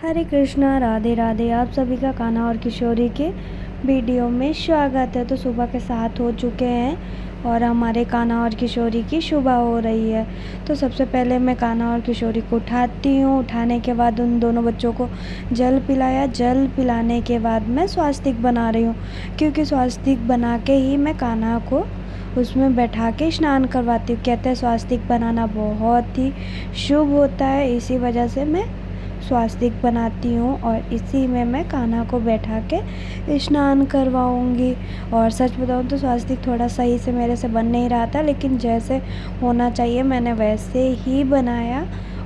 हरे कृष्णा, राधे राधे। आप सभी का कान्हा और किशोरी के वीडियो में स्वागत है। तो सुबह के 7 हो चुके हैं और हमारे कान्हा और किशोरी की सुबह हो रही है। तो सबसे पहले मैं कान्हा और किशोरी को उठाती हूँ। उठाने के बाद उन दोनों बच्चों को जल पिलाया। जल पिलाने के बाद मैं स्वास्तिक बना रही हूँ, क्योंकि स्वास्तिक बना के ही मैं कान्हा को उसमें बैठा के स्नान करवाती हूँ। कहते हैं स्वास्तिक बनाना बहुत ही शुभ होता है, इसी वजह से मैं स्वास्तिक बनाती हूँ और इसी में मैं कान्हा को बैठा के स्नान करवाऊँगी। और सच बताऊँ तो स्वास्तिक थोड़ा सही से मेरे से बन नहीं रहा था, लेकिन जैसे होना चाहिए मैंने वैसे ही बनाया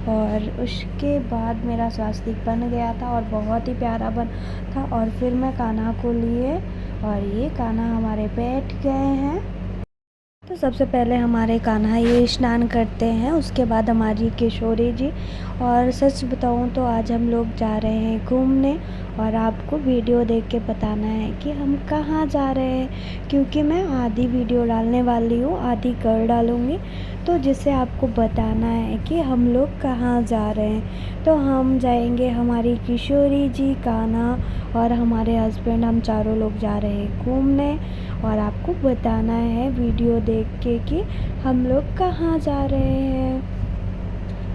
और उसके बाद मेरा स्वास्तिक बन गया था और बहुत ही प्यारा बन था। और फिर मैं कान्हा को लिए और ये कान्हा हमारे बैठ गए हैं। तो सबसे पहले हमारे कान्हा ये स्नान करते हैं, उसके बाद हमारी किशोरी जी। और सच बताऊं तो आज हम लोग जा रहे हैं घूमने और आपको वीडियो देख के बताना है कि हम कहाँ जा रहे हैं, क्योंकि मैं आधी वीडियो डालने वाली हूँ, आधी कर डालूँगी। तो जिससे आपको बताना है कि हम लोग कहाँ जा रहे हैं। तो हम जाएंगे, हमारी किशोरी जी, कान्हा और हमारे हस्बैंड, हम चारों लोग जा रहे हैं घूमने। और आपको बताना है वीडियो देख के कि हम लोग कहाँ जा रहे हैं।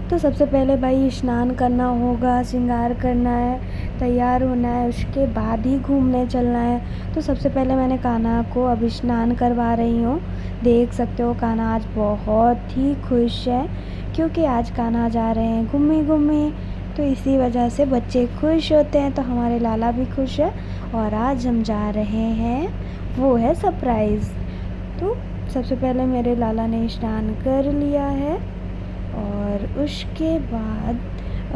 तो सबसे पहले भाई स्नान करना होगा, श्रृंगार करना है, तैयार होना है, उसके बाद ही घूमने चलना है। तो सबसे पहले मैंने कान्हा को अभी स्नान करवा रही हूँ। देख सकते हो कान्हा आज बहुत ही खुश है, क्योंकि आज कान्हा जा रहे हैं घूमे घूमे। तो इसी वजह से बच्चे खुश होते हैं, तो हमारे लाला भी खुश है। और आज हम जा रहे हैं, वो है सरप्राइज़। तो सबसे पहले मेरे लाला ने स्नान कर लिया है और उसके बाद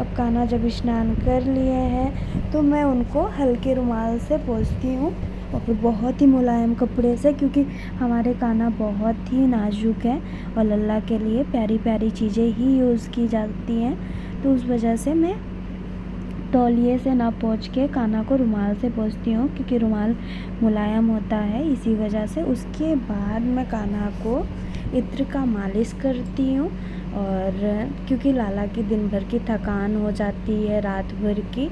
अब कान्हा जब स्नान कर लिए हैं तो मैं उनको हल्के रुमाल से पोंछती हूँ और बहुत ही मुलायम कपड़े से, क्योंकि हमारे कान्हा बहुत ही नाजुक हैं और लल्ला के लिए प्यारी प्यारी चीज़ें ही यूज़ की जाती हैं। तो उस वजह से मैं तौलिए से ना पोंछ के कान्हा को रुमाल से पोंछती हूँ, क्योंकि रुमाल मुलायम होता है, इसी वजह से। उसके बाद मैं कान्हा को इत्र का मालिश करती हूँ। और क्योंकि लाला की दिन भर की थकान हो जाती है, रात भर की,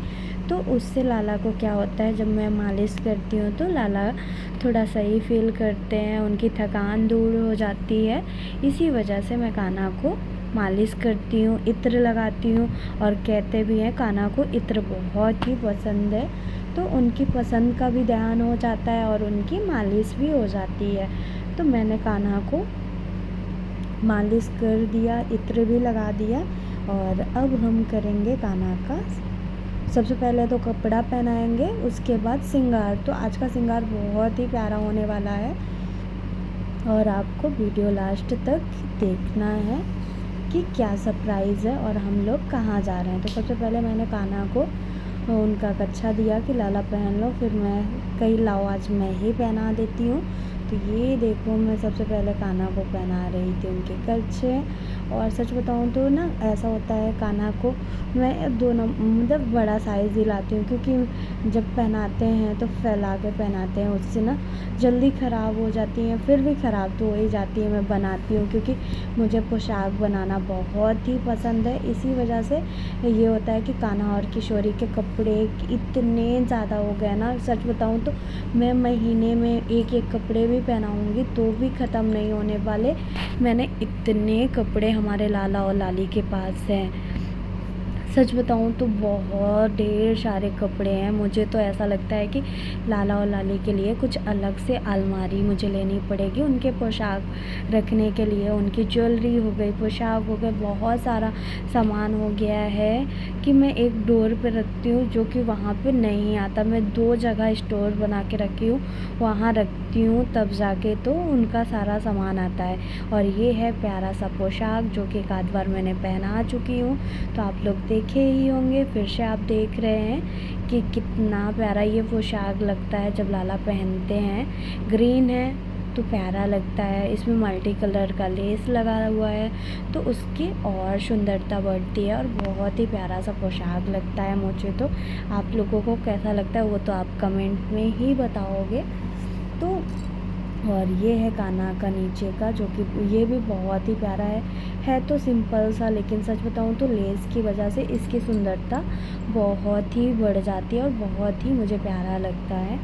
तो उससे लाला को क्या होता है, जब मैं मालिश करती हूँ तो लाला थोड़ा सही फील करते हैं, उनकी थकान दूर हो जाती है। इसी वजह से मैं कान्हा को मालिश करती हूँ, इत्र लगाती हूँ। और कहते भी हैं कान्हा को इत्र बहुत ही पसंद है, तो उनकी पसंद का भी ध्यान हो जाता है और उनकी मालिश भी हो जाती है। तो मैंने कान्हा को मालिश कर दिया, इत्र भी लगा दिया। और अब हम करेंगे कान्हा का, सबसे पहले तो कपड़ा पहनाएंगे, उसके बाद श्रृंगार। तो आज का श्रृंगार बहुत ही प्यारा होने वाला है और आपको वीडियो लास्ट तक देखना है कि क्या सरप्राइज़ है और हम लोग कहाँ जा रहे हैं। तो सबसे पहले मैंने कान्हा को उनका कच्छा दिया कि लाला पहन लो, फिर मैं कही लाओ आज मैं ही पहना देती हूँ। तो ये देखो मैं सबसे पहले कान्हा को पहना रही थी उनके कच्छे। और सच बताऊँ तो ना ऐसा होता है, कान्हा को मैं दोनों मतलब बड़ा साइज़ ही लाती हूँ, क्योंकि जब पहनाते हैं तो फैला के पहनाते हैं, उससे ना जल्दी ख़राब हो जाती हैं, फिर भी ख़राब तो हो ही जाती है। मैं बनाती हूँ क्योंकि मुझे पोशाक बनाना बहुत ही पसंद है, इसी वजह से ये होता है कि कान्हा और किशोरी के कपड़े इतने ज़्यादा हो गए ना, सच बताऊँ तो मैं महीने में एक एक कपड़े भी पहनाऊँगी तो भी ख़त्म नहीं होने वाले। मैंने इतने कपड़े हमारे लाला और लाली के पास हैं, सच बताऊँ तो बहुत ढेर सारे कपड़े हैं। मुझे तो ऐसा लगता है कि लाला और लाली के लिए कुछ अलग से अलमारी मुझे लेनी पड़ेगी, उनके पोशाक रखने के लिए। उनकी ज्वेलरी हो गई, पोशाक हो गए, बहुत सारा सामान हो गया है कि मैं एक डोर पे रखती हूँ, जो कि वहाँ पे नहीं आता। मैं 2 जगह स्टोर बना के रखी हूँ, वहाँ रखती हूँ, तब जाके तो उनका सारा सामान आता है। और ये है प्यारा सा पोशाक, जो कि एक आध बार मैंने पहना चुकी हूँ, तो आप लोग देखे ही होंगे। फिर से आप देख रहे हैं कि कितना प्यारा ये पोशाक लगता है जब लाला पहनते हैं। ग्रीन है तो प्यारा लगता है, इसमें मल्टी कलर का लेस लगा हुआ है, तो उसकी और सुंदरता बढ़ती है और बहुत ही प्यारा सा पोशाक लगता है मुझे। तो आप लोगों को कैसा लगता है वो तो आप कमेंट में ही बताओगे। तो और ये है कान्हा का नीचे का, जो कि ये भी बहुत ही प्यारा है तो सिंपल सा, लेकिन सच बताऊँ तो लेस की वजह से इसकी सुंदरता बहुत ही बढ़ जाती है और बहुत ही मुझे प्यारा लगता है।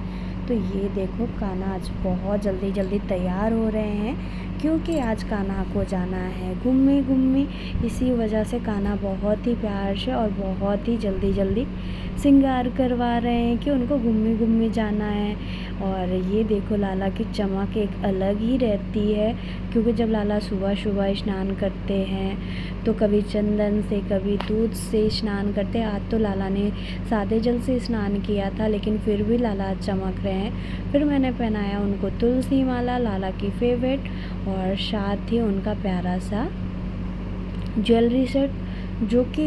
तो ये देखो कान्हा आज बहुत जल्दी जल्दी तैयार हो रहे हैं, क्योंकि आज कान्हा को जाना है घूमने घूमने। इसी वजह से कान्हा बहुत ही प्यार से और बहुत ही जल्दी जल्दी श्रृंगार करवा रहे हैं कि उनको घूमने घूमने जाना है। और ये देखो लाला की चमक एक अलग ही रहती है, क्योंकि जब लाला सुबह सुबह स्नान करते हैं तो कभी चंदन से कभी दूध से स्नान करते हैं। आज तो लाला ने सादे जल से स्नान किया था, लेकिन फिर भी लाला चमक रहे हैं। फिर मैंने पहनाया उनको तुलसी माला, लाला की फेवरेट, और साथ ही उनका प्यारा सा ज्वेलरी सेट, जो कि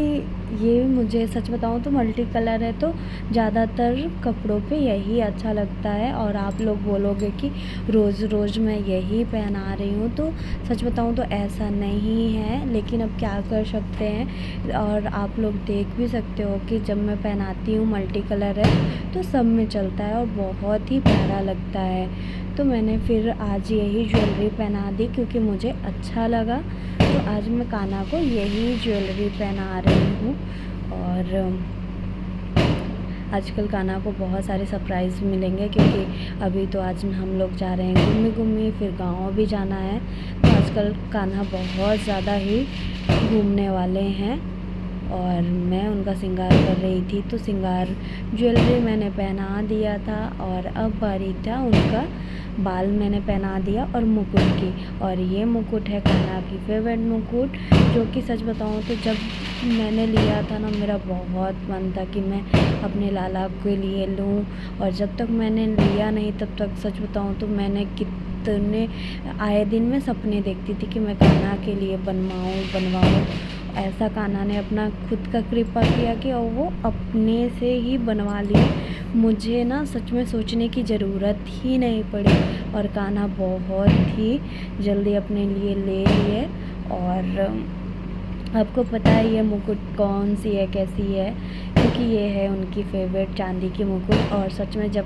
ये मुझे सच बताऊँ तो मल्टी कलर है, तो ज़्यादातर कपड़ों पे यही अच्छा लगता है। और आप लोग बोलोगे कि रोज़ रोज़ मैं यही पहना रही हूँ, तो सच बताऊँ तो ऐसा नहीं है, लेकिन अब क्या कर सकते हैं। और आप लोग देख भी सकते हो कि जब मैं पहनाती हूँ मल्टी कलर है तो सब में चलता है और बहुत ही प्यारा लगता है। तो मैंने फिर आज यही ज्वेलरी पहना दी क्योंकि मुझे अच्छा लगा, तो आज मैं कान्हा को यही ज्वेलरी पहना रही हूँ। और आजकल कान्हा को बहुत सारे सरप्राइज़ मिलेंगे, क्योंकि अभी तो आज हम लोग जा रहे हैं घूमने घूमने, फिर गाँव भी जाना है। तो आजकल कान्हा बहुत ज़्यादा ही घूमने वाले हैं। और मैं उनका श्रृंगार कर रही थी, तो श्रृंगार ज्वेलरी मैंने पहना दिया था। और अब बारी था उनका बाल मैंने पहना दिया और मुकुट की। और ये मुकुट है कान्हा की फेवरेट मुकुट, जो कि सच बताऊँ तो जब मैंने लिया था ना, मेरा बहुत मन था कि मैं अपने लाला के लिए लूँ। और जब तक मैंने लिया नहीं तब तक सच बताऊँ तो मैंने कितने आए दिन में सपने देखती थी कि मैं कान्हा के लिए बनवाऊँ। ऐसा कान्हा ने अपना खुद का कृपा किया कि और वो अपने से ही बनवा लिए। मुझे ना सच में सोचने की ज़रूरत ही नहीं पड़ी, और कान्हा बहुत ही जल्दी अपने लिए ले लिए। और आपको पता है ये मुकुट कौन सी है, कैसी है, क्योंकि ये है उनकी फेवरेट चांदी की मुकुट। और सच में जब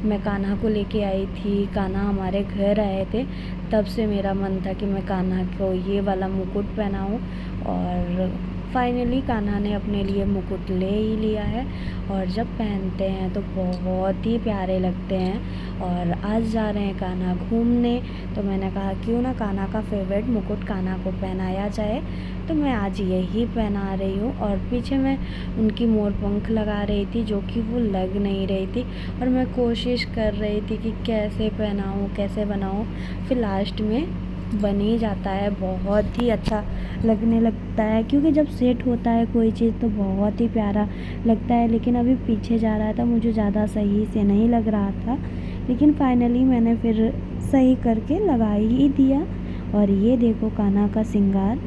मैं कान्हा को लेके आई थी, कान्हा हमारे घर आए थे, तब से मेरा मन था कि मैं कान्हा को ये वाला मुकुट पहनाऊँ। और फाइनली कान्हा ने अपने लिए मुकुट ले ही लिया है, और जब पहनते हैं तो बहुत ही प्यारे लगते हैं। और आज जा रहे हैं कान्हा घूमने, तो मैंने कहा क्यों ना कान्हा का फेवरेट मुकुट कान्हा को पहनाया जाए। तो मैं आज यही पहना रही हूँ। और पीछे मैं उनकी मोर पंख लगा रही थी, जो कि वो लग नहीं रही थी, और मैं कोशिश कर रही थी कि कैसे पहनाऊँ कैसे बनाऊँ। फिर लास्ट में बन ही जाता है, बहुत ही अच्छा लगने लगता है, क्योंकि जब सेट होता है कोई चीज़ तो बहुत ही प्यारा लगता है। लेकिन अभी पीछे जा रहा था, मुझे ज़्यादा सही से नहीं लग रहा था, लेकिन फाइनली मैंने फिर सही करके लगा ही दिया। और ये देखो कान्हा का श्रृंगार।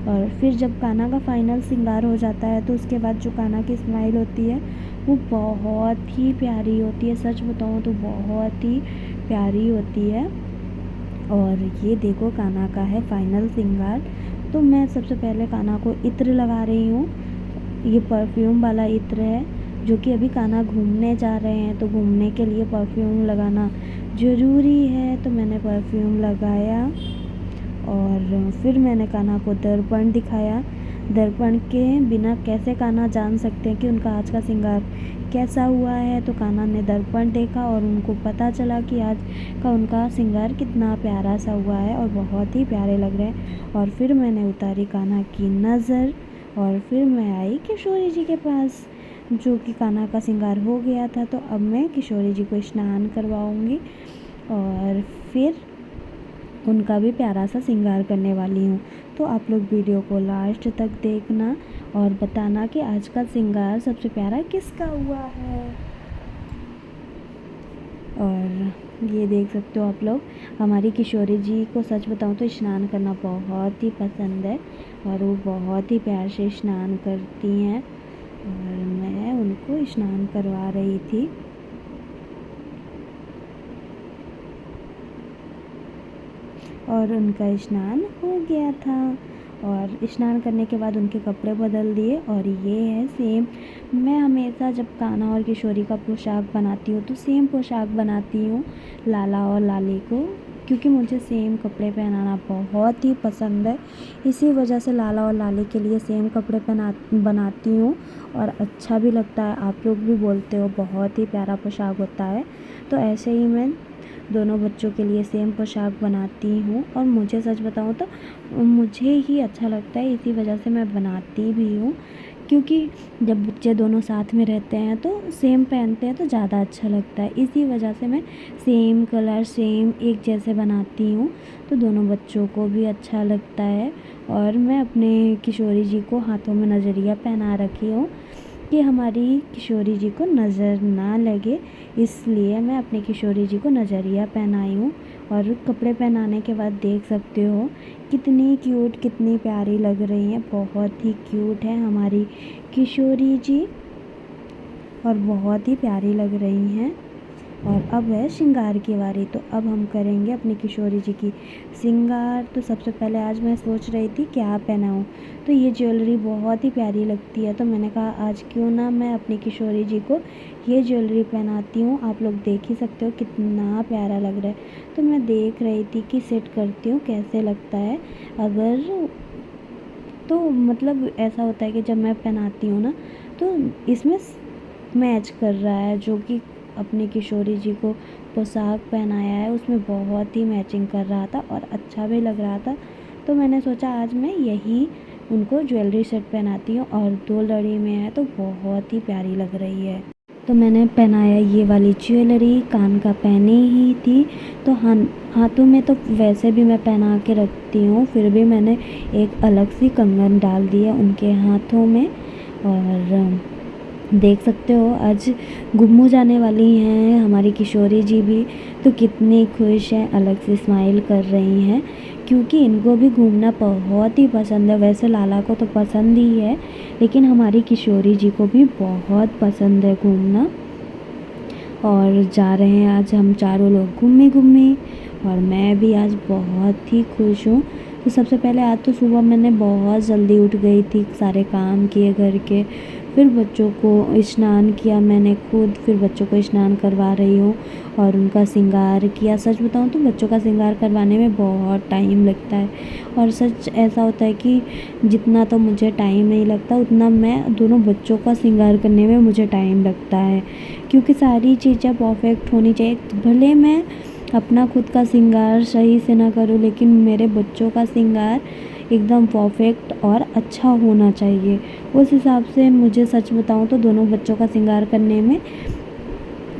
और फिर जब कान्हा का फाइनल श्रृंगार हो जाता है तो उसके बाद जो कान्हा की स्माइल होती है वो बहुत ही प्यारी होती है। सच बताऊँ तो बहुत ही प्यारी होती है। और ये देखो कान्हा का है फाइनल श्रृंगार। तो मैं सबसे पहले कान्हा को इत्र लगा रही हूँ। ये परफ्यूम वाला इत्र है, जो कि अभी कान्हा घूमने जा रहे हैं, तो घूमने के लिए परफ्यूम लगाना ज़रूरी है। तो मैंने परफ्यूम लगाया, और फिर मैंने कान्हा को दर्पण दिखाया। दर्पण के बिना कैसे कान्हा जान सकते हैं कि उनका आज का श्रृंगार कैसा हुआ है। तो कान्हा ने दर्पण देखा और उनको पता चला कि आज का उनका श्रृंगार कितना प्यारा सा हुआ है और बहुत ही प्यारे लग रहे हैं। और फिर मैंने उतारी कान्हा की नज़र, और फिर मैं आई किशोरी जी के पास, जो कि कान्हा का श्रृंगार हो गया था। तो अब मैं किशोरी जी को स्नान करवाऊँगी और फिर उनका भी प्यारा सा श्रृंगार करने वाली हूँ। तो आप लोग वीडियो को लास्ट तक देखना और बताना कि आज का श्रृंगार सबसे प्यारा किसका हुआ है। और ये देख सकते हो आप लोग, हमारी किशोरी जी को सच बताऊँ तो स्नान करना बहुत ही पसंद है, और वो बहुत ही प्यार से स्नान करती हैं, और मैं उनको स्नान करवा रही थी। और उनका स्नान हो गया था, और स्नान करने के बाद उनके कपड़े बदल दिए। और ये है सेम, मैं हमेशा जब कान्हा और किशोरी का पोशाक बनाती हूँ तो सेम पोशाक बनाती हूँ लाला और लाली को। क्योंकि मुझे सेम कपड़े पहनाना बहुत ही पसंद है। इसी वजह से लाला और लाली के लिए सेम कपड़े बनाती हूँ और अच्छा भी लगता है। आप लोग भी बोलते हो बहुत ही प्यारा पोशाक होता है। तो ऐसे ही मैं दोनों बच्चों के लिए सेम पोशाक बनाती हूँ और मुझे सच बताऊँ तो मुझे ही अच्छा लगता है, इसी वजह से मैं बनाती भी हूँ। क्योंकि जब बच्चे दोनों साथ में रहते हैं तो सेम पहनते हैं तो ज़्यादा अच्छा लगता है। इसी वजह से मैं सेम कलर सेम एक जैसे बनाती हूँ, तो दोनों बच्चों को भी अच्छा लगता है। और मैं अपने किशोरी जी को हाथों में नज़रिया पहना रखी हूँ कि हमारी किशोरी जी को नज़र ना लगे, इसलिए मैं अपने किशोरी जी को नज़रिया पहनाई हूँ। और कपड़े पहनाने के बाद देख सकते हो कितनी क्यूट कितनी प्यारी लग रही हैं। बहुत ही क्यूट है हमारी किशोरी जी और बहुत ही प्यारी लग रही हैं। और अब है श्रृंगार की बारी, तो अब हम करेंगे अपनी किशोरी जी की श्रृंगार। तो सबसे पहले आज मैं सोच रही थी क्या पहनाऊँ, तो ये ज्वेलरी बहुत ही प्यारी लगती है, तो मैंने कहा आज क्यों ना मैं अपनी किशोरी जी को ये ज्वेलरी पहनाती हूँ। आप लोग देख ही सकते हो कितना प्यारा लग रहा है। तो मैं देख रही थी कि सेट करती हूँ कैसे लगता है। अगर तो मतलब ऐसा होता है कि जब मैं पहनाती हूँ ना तो इसमें मैच कर रहा है, जो कि अपनी किशोरी जी को पोशाक पहनाया है उसमें बहुत ही मैचिंग कर रहा था और अच्छा भी लग रहा था। तो मैंने सोचा आज मैं यही उनको ज्वेलरी सेट पहनाती हूँ और 2 लड़ी में है तो बहुत ही प्यारी लग रही है। तो मैंने पहनाया ये वाली ज्वेलरी, कान का पहनी ही थी, तो हाथों में तो वैसे भी मैं पहना के रखती हूँ, फिर भी मैंने एक अलग सी कंगन डाल दिया उनके हाथों में। और देख सकते हो आज गुम्मू जाने वाली हैं हमारी किशोरी जी भी, तो कितनी खुश हैं, अलग से स्माइल कर रही हैं क्योंकि इनको भी घूमना बहुत ही पसंद है। वैसे लाला को तो पसंद ही है, लेकिन हमारी किशोरी जी को भी बहुत पसंद है घूमना। और जा रहे हैं आज हम चारों लोग घूमे और मैं भी आज बहुत ही खुश हूँ। तो सबसे पहले आज तो सुबह मैंने बहुत जल्दी उठ गई थी, सारे काम किए घर के, फिर बच्चों को स्नान किया मैंने खुद, फिर बच्चों को स्नान करवा रही हूँ और उनका श्रृंगार किया। सच बताऊँ तो बच्चों का श्रृंगार करवाने में बहुत टाइम लगता है और सच ऐसा होता है कि जितना तो मुझे टाइम नहीं लगता उतना मैं दोनों बच्चों का श्रृंगार करने में मुझे टाइम लगता है, क्योंकि सारी चीज़ें परफेक्ट होनी चाहिए। भले मैं अपना खुद का श्रृंगार सही से ना करूँ, लेकिन मेरे बच्चों का श्रृंगार एकदम परफेक्ट और अच्छा होना चाहिए। उस हिसाब से मुझे सच बताऊँ तो दोनों बच्चों का श्रृंगार करने में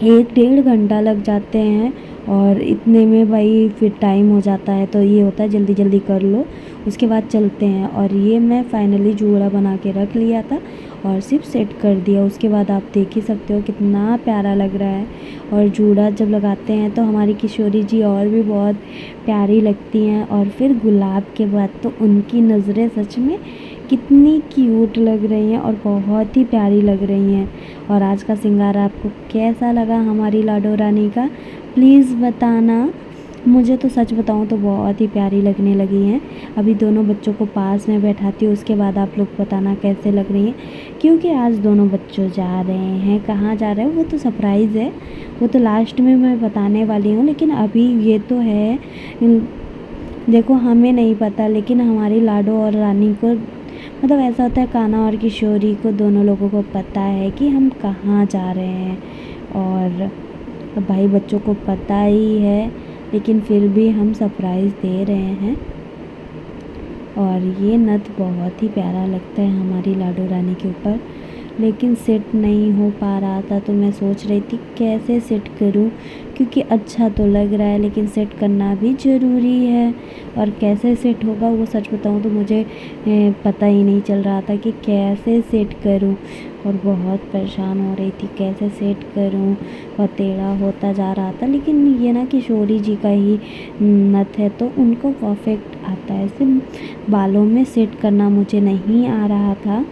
1-1.5 घंटा लग जाते हैं और इतने में भाई फिर टाइम हो जाता है, तो ये होता है जल्दी जल्दी कर लो उसके बाद चलते हैं। और ये मैं फाइनली जूड़ा बना के रख लिया था और सिर्फ सेट कर दिया। उसके बाद आप देख ही सकते हो कितना प्यारा लग रहा है। और जूड़ा जब लगाते हैं तो हमारी किशोरी जी और भी बहुत प्यारी लगती हैं। और फिर गुलाब के बाद तो उनकी नज़रें सच में कितनी क्यूट लग रही हैं और बहुत ही प्यारी लग रही हैं। और आज का श्रृंगार आपको कैसा लगा हमारी लाडो रानी का, प्लीज़ बताना। मुझे तो सच बताऊँ तो बहुत ही प्यारी लगने लगी हैं। अभी दोनों बच्चों को पास में बैठाती हूँ, उसके बाद आप लोग बताना कैसे लग रही हैं, क्योंकि आज दोनों बच्चों जा रहे हैं। कहाँ जा रहे हैं वो तो सरप्राइज़ है, वो तो लास्ट में मैं बताने वाली हूँ। लेकिन अभी ये तो है, देखो हमें नहीं पता, लेकिन हमारी लाडो और रानी को मतलब ऐसा होता है, कान्हा और किशोरी को दोनों लोगों को पता है कि हम कहाँ जा रहे हैं। और भाई बच्चों को पता ही है, लेकिन फिर भी हम सरप्राइज़ दे रहे हैं। और ये नथ बहुत ही प्यारा लगता है हमारी लाडो रानी के ऊपर, लेकिन सेट नहीं हो पा रहा था, तो मैं सोच रही थी कैसे सेट करूं, क्योंकि अच्छा तो लग रहा है लेकिन सेट करना भी ज़रूरी है। और कैसे सेट होगा वो सच बताऊं तो मुझे पता ही नहीं चल रहा था कि कैसे सेट करूं, और बहुत परेशान हो रही थी कैसे सेट करूं, और टेढ़ा होता जा रहा था। लेकिन ये ना किशोरी जी का ही नथ है तो उनको परफेक्ट आता है, सिर्फ बालों में सेट करना मुझे नहीं आ रहा था,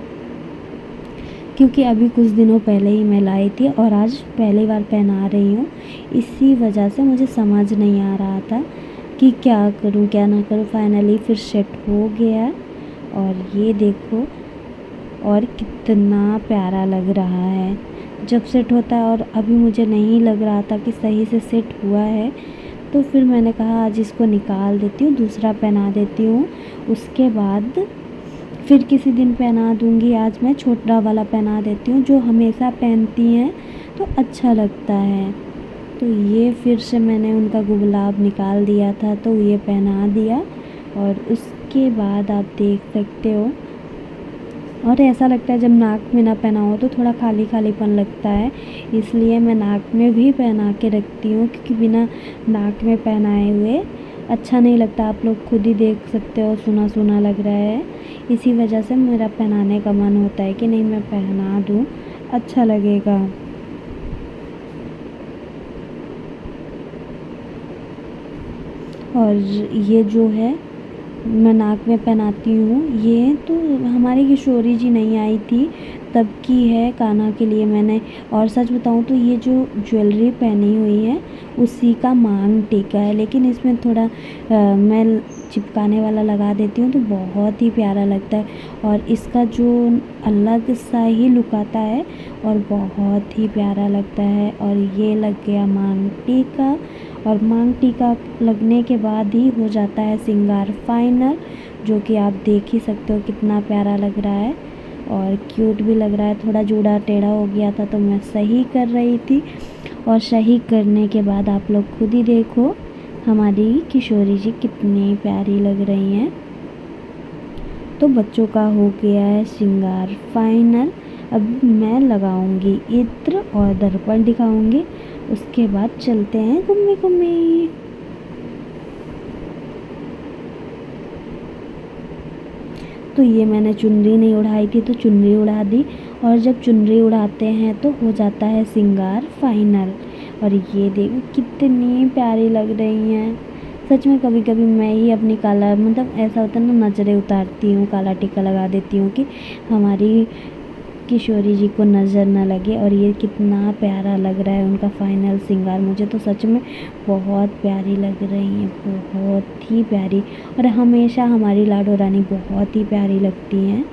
क्योंकि अभी कुछ दिनों पहले ही मैं लाई थी और आज पहली बार पहना रही हूँ। इसी वजह से मुझे समझ नहीं आ रहा था कि क्या करूँ क्या ना करूँ। फाइनली फिर सेट हो गया और ये देखो, और कितना प्यारा लग रहा है जब सेट होता है। और अभी मुझे नहीं लग रहा था कि सही से सेट हुआ है, तो फिर मैंने कहा आज इसको निकाल देती हूँ, दूसरा पहना देती हूँ, उसके बाद फिर किसी दिन पहना दूँगी। आज मैं छोटा वाला पहना देती हूँ, जो हमेशा पहनती हैं तो अच्छा लगता है। तो ये फिर से मैंने उनका गुलाब निकाल दिया था, तो ये पहना दिया। और उसके बाद आप देख सकते हो, और ऐसा लगता है जब नाक में ना पहना हो तो थोड़ा खाली खालीपन लगता है, इसलिए मैं नाक में भी पहना के रखती हूँ, क्योंकि बिना नाक में पहनाए हुए अच्छा नहीं लगता। आप लोग खुद ही देख सकते हो, सुना सुना लग रहा है। इसी वजह से मेरा पहनाने का मन होता है कि नहीं मैं पहना दूँ, अच्छा लगेगा। और ये जो है मैं नाक में पहनाती हूँ, ये तो हमारी किशोरी जी नहीं आई थी तब की है, कान्हा के लिए मैंने। और सच बताऊँ तो ये जो ज्वेलरी पहनी हुई है उसी का मांग टीका है, लेकिन इसमें थोड़ा मैं चिपकाने वाला लगा देती हूँ तो बहुत ही प्यारा लगता है। और इसका जो अलग सा ही लुक आता है और बहुत ही प्यारा लगता है। और ये लग गया मांग टीका, और मांग टीका लगने के बाद ही हो जाता है सिंगार फाइनल, जो कि आप देख ही सकते हो कितना प्यारा लग रहा है और क्यूट भी लग रहा है। थोड़ा जूड़ा टेढ़ा हो गया था तो मैं सही कर रही थी, और सही करने के बाद आप लोग खुद ही देखो हमारी किशोरी जी कितनी प्यारी लग रही हैं। तो बच्चों का हो गया है श्रृंगार फाइनल। अब मैं लगाऊंगी इत्र और दर्पण दिखाऊंगी, उसके बाद चलते हैं घूमने घूमने। तो ये मैंने चुनरी नहीं उड़ाई थी तो चुनरी उड़ा दी, और जब चुनरी उड़ाते हैं तो हो जाता है श्रृंगार फाइनल। और ये देखो कितनी प्यारी लग रही हैं। सच में कभी कभी मैं ही अपनी काला, मतलब ऐसा होता है ना, नज़रें उतारती हूँ, काला टीका लगा देती हूँ कि हमारी किशोरी जी को नज़र न लगे। और ये कितना प्यारा लग रहा है उनका फाइनल श्रृंगार, मुझे तो सच में बहुत प्यारी लग रही हैं, बहुत ही प्यारी। और हमेशा हमारी लाडो रानी बहुत ही प्यारी लगती हैं,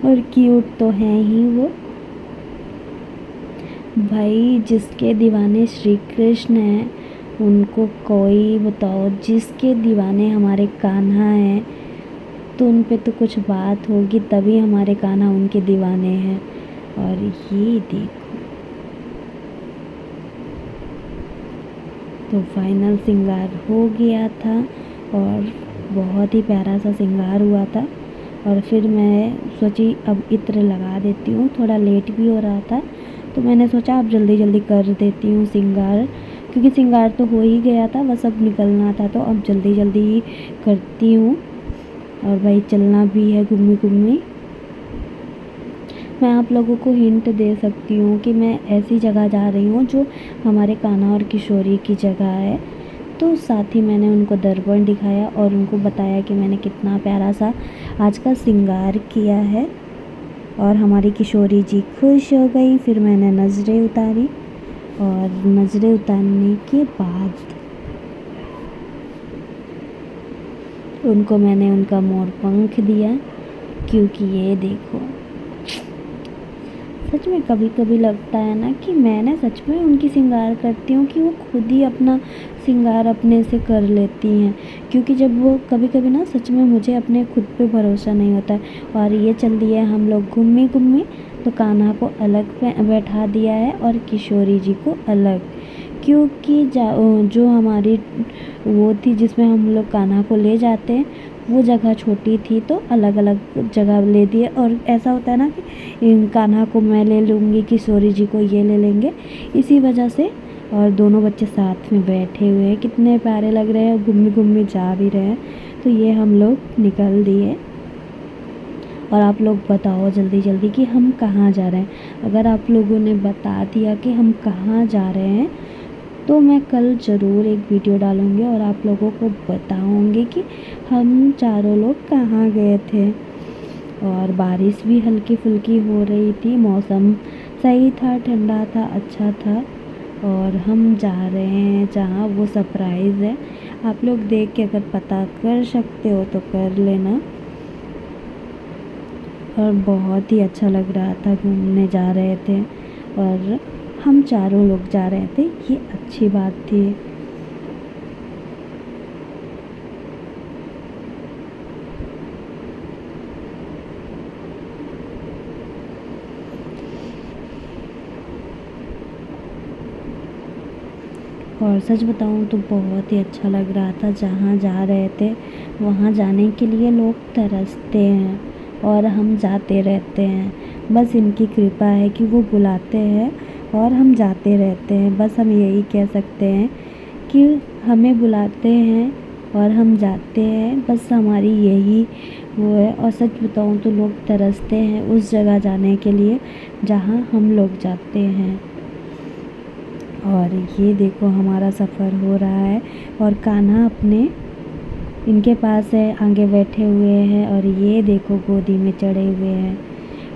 और क्यूट तो हैं ही वो। भाई जिसके दीवाने श्री कृष्ण हैं उनको कोई बताओ, जिसके दीवाने हमारे कान्हा हैं तो उन पे तो कुछ बात होगी, तभी हमारे कान्हा उनके दीवाने हैं। और ये देखो, तो फाइनल श्रृंगार हो गया था और बहुत ही प्यारा सा श्रृंगार हुआ था। और फिर मैं सोची अब इत्र लगा देती हूँ, थोड़ा लेट भी हो रहा था तो मैंने सोचा अब जल्दी जल्दी कर देती हूँ श्रृंगार, क्योंकि श्रृंगार तो हो ही गया था, बस अब निकलना था, तो अब जल्दी जल्दी ही करती हूँ। और भाई चलना भी है घूमी घूमी। मैं आप लोगों को हिंट दे सकती हूँ कि मैं ऐसी जगह जा रही हूँ जो हमारे कान्हा और किशोरी की जगह है। तो साथ ही मैंने उनको दर्पण दिखाया और उनको बताया कि मैंने कितना प्यारा सा आज का श्रृंगार किया है, और हमारी किशोरी जी खुश हो गई। फिर मैंने नज़रें उतारी, और नज़रें उतारने के बाद उनको मैंने उनका मोर पंख दिया, क्योंकि ये देखो सच में कभी कभी लगता है ना कि मैंने सच में उनकी श्रृंगार करती हूँ कि वो खुद ही अपना श्रृंगार अपने से कर लेती हैं। क्योंकि जब वो कभी कभी ना सच में मुझे अपने खुद पे भरोसा नहीं होता है। और ये चल दिया हम लोग घूमी घूमी, तो कान्हा को अलग बैठा दिया है और किशोरी जी को अलग, क्योंकि जो हमारी वो थी जिसमें हम लोग कान्हा को ले जाते हैं वो जगह छोटी थी, तो अलग अलग जगह ले दिए। और ऐसा होता है ना कि कान्हा को मैं ले लूँगी, किशोरी जी को ये ले लेंगे, इसी वजह से। और दोनों बच्चे साथ में बैठे हुए हैं, कितने प्यारे लग रहे हैं, घूमी घूमी जा भी रहे हैं। तो ये हम लोग निकल दिए। और आप लोग बताओ जल्दी जल्दी कि हम कहाँ जा रहे हैं। अगर आप लोगों ने बता दिया कि हम कहाँ जा रहे हैं तो मैं कल ज़रूर एक वीडियो डालूँगी और आप लोगों को बताऊँगी कि हम चारों लोग कहाँ गए थे। और बारिश भी हल्की फुल्की हो रही थी, मौसम सही था, ठंडा था, अच्छा था। और हम जा रहे हैं जहाँ वो सरप्राइज़ है, आप लोग देख के अगर पता कर सकते हो तो कर लेना। और बहुत ही अच्छा लग रहा था, घूमने जा रहे थे और हम चारों लोग जा रहे थे, ये अच्छी बात थी। और सच बताऊँ तो बहुत ही अच्छा लग रहा था। जहाँ जा रहे थे वहाँ जाने के लिए लोग तरसते हैं और हम जाते रहते हैं। बस इनकी कृपा है कि वो बुलाते हैं और हम जाते रहते हैं। बस हम यही कह सकते हैं कि हमें बुलाते हैं और हम जाते हैं, बस हमारी यही वो है। और सच बताऊँ तो लोग तरसते हैं उस जगह जाने के लिए जहाँ हम लोग जाते हैं। और ये देखो हमारा सफ़र हो रहा है और कान्हा अपने इनके पास है, आगे बैठे हुए हैं और ये देखो गोदी में चढ़े हुए हैं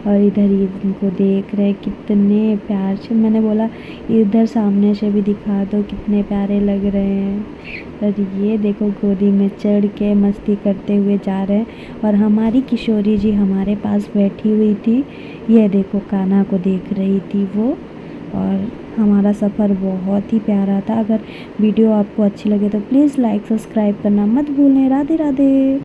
और इधर ये इनको देख रहे कितने प्यार से। मैंने बोला इधर सामने से भी दिखा दो, कितने प्यारे लग रहे हैं। और ये देखो गोदी में चढ़ के मस्ती करते हुए जा रहे हैं और हमारी किशोरी जी हमारे पास बैठी हुई थी। ये देखो कान्हा को देख रही थी वो। और हमारा सफ़र बहुत ही प्यारा था। अगर वीडियो आपको अच्छी लगे तो प्लीज़ लाइक सब्सक्राइब करना मत भूलें। राधे राधे।